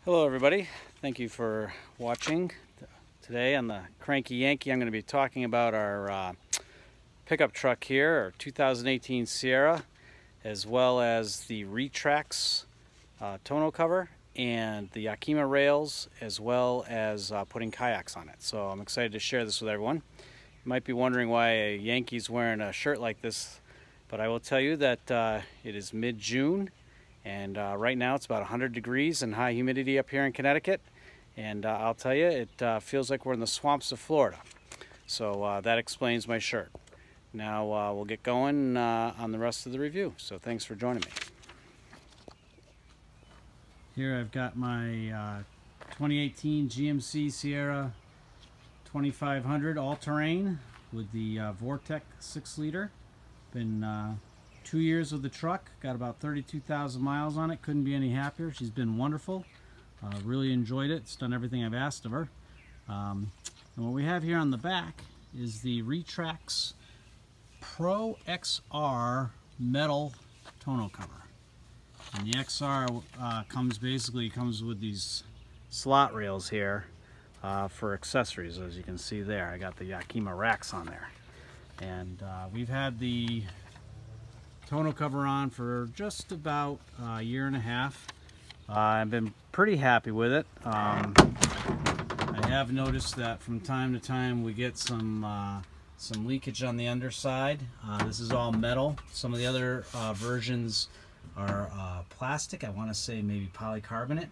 Hello everybody, thank you for watching. Today on the Cranky Yankee I'm going to be talking about our pickup truck here, our 2018 Sierra, as well as the Retrax tonneau cover and the Yakima rails, as well as putting kayaks on it. So I'm excited to share this with everyone. You might be wondering why a Yankee's wearing a shirt like this, but I will tell you that it is mid-June. And right now it's about 100 degrees and high humidity up here in Connecticut. And I'll tell you, it feels like we're in the swamps of Florida. So that explains my shirt. Now we'll get going on the rest of the review. So thanks for joining me. Here I've got my 2018 GMC Sierra 2500 all-terrain with the Vortec 6-liter. Been 2 years with the truck, got about 32,000 miles on it. Couldn't be any happier. She's been wonderful. Really enjoyed it. It's done everything I've asked of her. And what we have here on the back is the Retrax Pro XR metal tonneau cover. And the XR comes with these slot rails here for accessories, as you can see there. I got the Yakima racks on there. And we've had the tonneau cover on for just about a year and a half. I've been pretty happy with it. I have noticed that from time to time we get some leakage on the underside. This is all metal. Some of the other versions are plastic. I want to say maybe polycarbonate.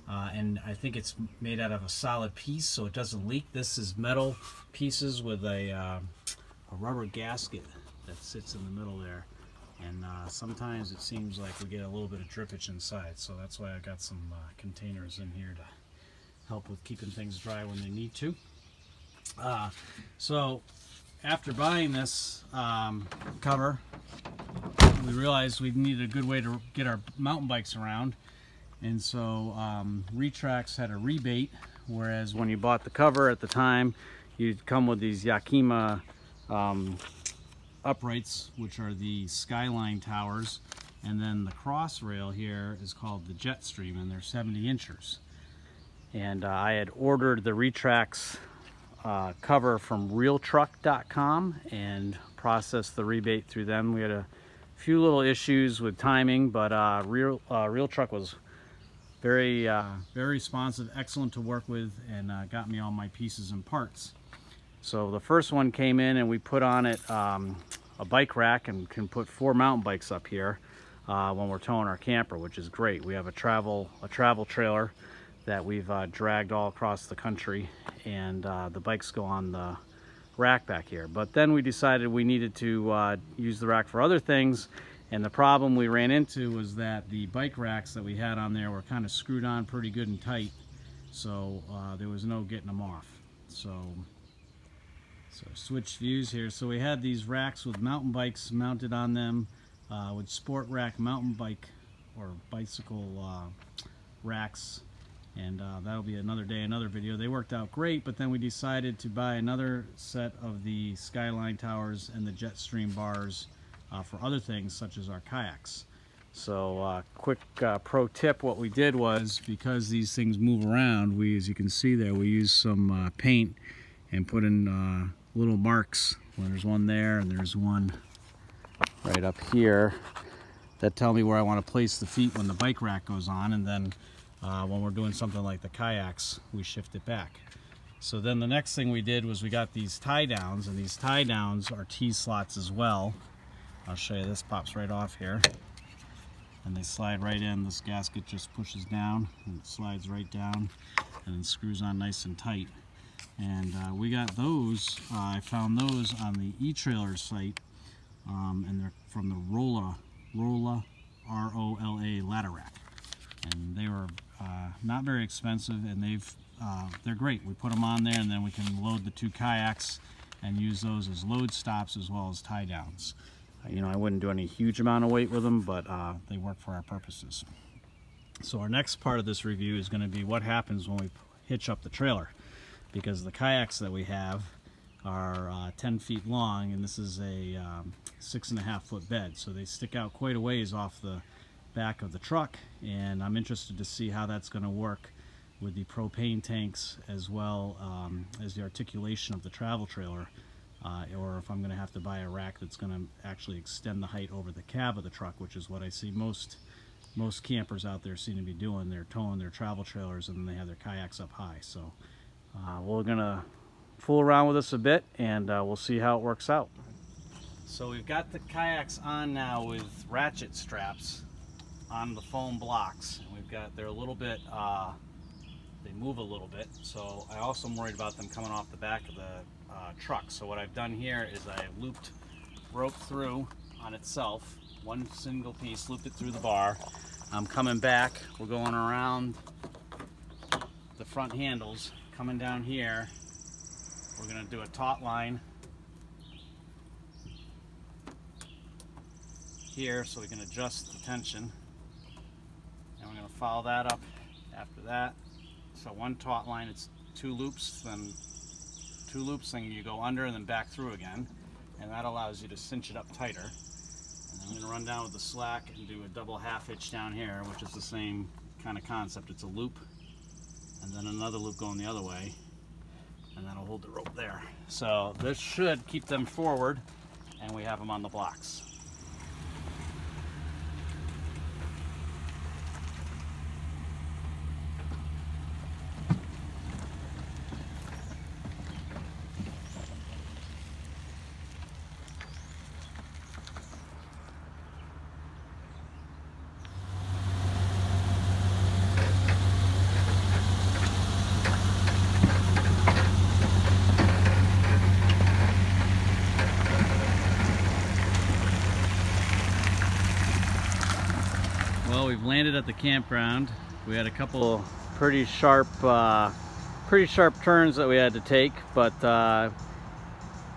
And I think it's made out of a solid piece so it doesn't leak. This is metal pieces with a rubber gasket that sits in the middle there. And sometimes it seems like we get a little bit of drippage inside, so that's why I got some containers in here to help with keeping things dry when they need to. So after buying this cover, we realized we needed a good way to get our mountain bikes around, and so Retrax had a rebate, whereas when you bought the cover at the time, you'd come with these Yakima uprights, which are the skyline towers, and then the cross rail here is called the Jetstream, and they're 70 inchers. And I had ordered the Retrax cover from realtruck.com and processed the rebate through them. We had a few little issues with timing, but Realtruck was very responsive, excellent to work with, and got me all my pieces and parts. So the first one came in and we put on it a bike rack and can put 4 mountain bikes up here when we're towing our camper, which is great. We have a travel trailer that we've dragged all across the country, and the bikes go on the rack back here. But then we decided we needed to use the rack for other things, and the problem we ran into was that the bike racks that we had on there were kind of screwed on pretty good and tight, so there was no getting them off. So switch views here. So we had these racks with mountain bikes mounted on them, with sport rack mountain bike or bicycle racks, and that'll be another day, another video. They worked out great, but then we decided to buy another set of the skyline towers and the Jetstream bars for other things such as our kayaks. So quick pro tip, what we did was, because these things move around, as you can see there, we used some paint and put in little marks. Well, there's one there and there's one right up here that tell me where I want to place the feet when the bike rack goes on, and then when we're doing something like the kayaks, we shift it back. So then the next thing we did was we got these tie downs, and these tie downs are T-slots as well. I'll show you. This pops right off here and they slide right in. This gasket just pushes down and it slides right down and then screws on nice and tight. And we got those, I found those on the eTrailer site, and they're from the Rolla, R-O-L-A ladder rack. And they were not very expensive, and they're great. We put them on there, and then we can load the 2 kayaks and use those as load stops as well as tie downs. You know, I wouldn't do any huge amount of weight with them, but they work for our purposes. So our next part of this review is going to be what happens when we hitch up the trailer, because the kayaks that we have are 10 feet long, and this is a 6.5 foot bed, so they stick out quite a ways off the back of the truck, and I'm interested to see how that's going to work with the propane tanks as well as the articulation of the travel trailer, or if I'm going to have to buy a rack that's going to actually extend the height over the cab of the truck, which is what I see most campers out there seem to be doing. They're towing their travel trailers and they have their kayaks up high. So we're going to fool around with this a bit, and we'll see how it works out. So we've got the kayaks on now with ratchet straps on the foam blocks. They're a little bit, they move a little bit, so I also am worried about them coming off the back of the truck. So what I've done here is I looped rope through on itself, one single piece, looped it through the bar. I'm coming back, we're going around the front handles, coming down here. We're going to do a taut line here so we can adjust the tension, and we're going to follow that up after that. So one taut line, it's 2 loops, then 2 loops, then you go under and then back through again, and that allows you to cinch it up tighter. And then I'm going to run down with the slack and do a double half hitch down here, which is the same kind of concept. It's a loop and then another loop going the other way, and that'll hold the rope there. So this should keep them forward, and we have them on the blocks. Well, we've landed at the campground. We had a couple pretty sharp turns that we had to take, but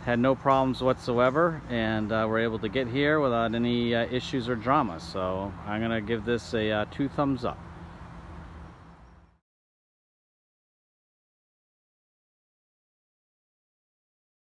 had no problems whatsoever, and we're able to get here without any issues or drama. So I'm gonna give this a 2 thumbs up.